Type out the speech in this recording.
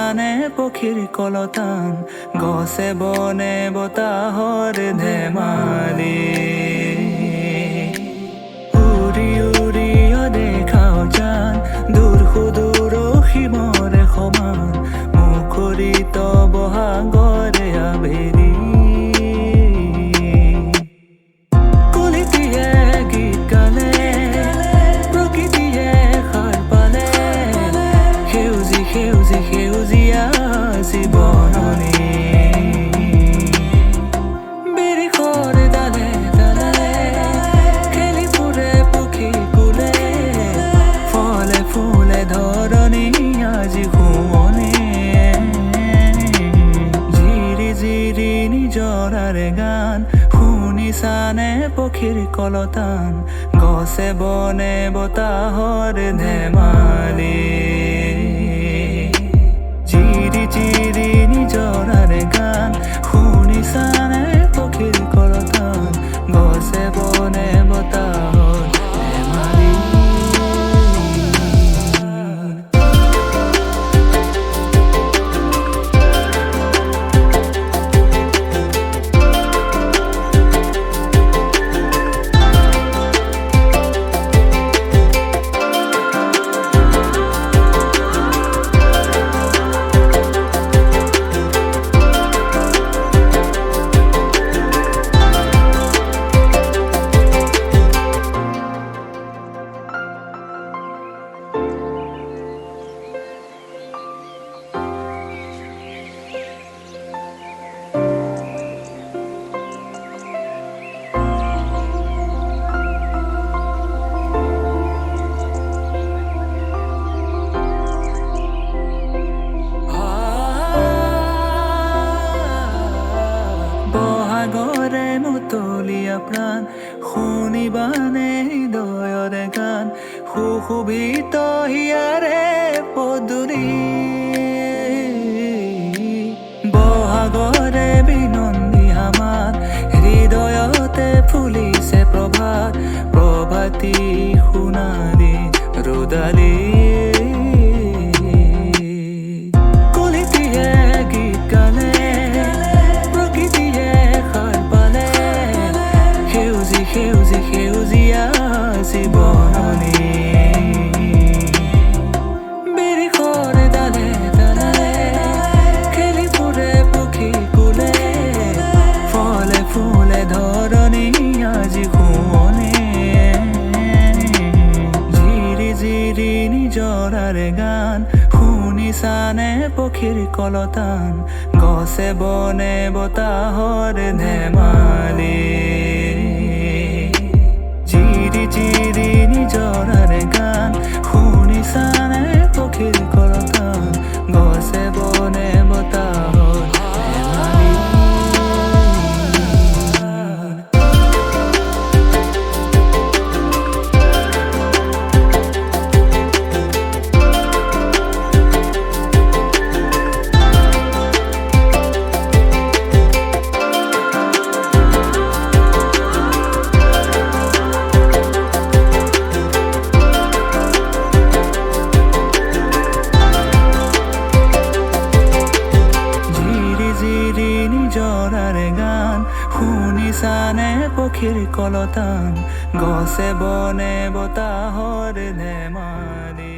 শুনিছানে পক্ষীৰ কলতান গছে বনে বতাহৰ ধেমালি উৰি উৰি দেখাও জান দূৰ সুদূৰ সীমৰে সমান মুখৰিত বহাগৰে আবেলি কলিটিয়ে গীত গালে প্ৰকৃতিয়ে সাৰ পালে সেউজী সেউজী সেউজীয়া জীৱননি বিৰিখৰ ডালে ডালে খেলি ফুৰে পক্ষী কুলে ফলে ফুলে ধৰণি আজি শুৱনি জিৰি জিৰি নিজৰাৰে গান শুনিছানে পক্ষীৰ কলতান গছে বনে বতাহৰ ধেমালি জিৰি জিৰি নিজৰাৰে গান শুনিছানে পক্ষীৰ কলতান গছে বনে বতাহৰ ধেমালি বহাগৰে মুতলীয়া প্ৰাণ শুনিবানে হৃদয়ৰে গান সুশোভিত হিয়াৰে পদূলি বহাগৰে বিনন্দী আমাৰ হৃদয়তে ফুলিছে প্ৰভাত প্ৰভাতী সোণালী ৰুদালি কলিটিয়ে গীত গালে সেউজী সেউজীয়া জীৱননি বিৰিখৰ ডালে ডালে খেলি ফুৰে পক্ষী কুলে ফলে ফুলে ধৰণি আজি শুৱনি জিৰি জিৰি নিজৰাৰে গান শুনিছানে পক্ষীৰ কলতান গছে বনে বতাহৰ ধেমালি জিৰি জিৰি নিজৰাৰে গান শুনিছানে পক্ষীৰ কলতান গছে বনে বতাহৰ ধেমালি নিজৰাৰে গান শুনিছানে পক্ষীৰ কলতান গছে বনে বতাহৰ ধেমালি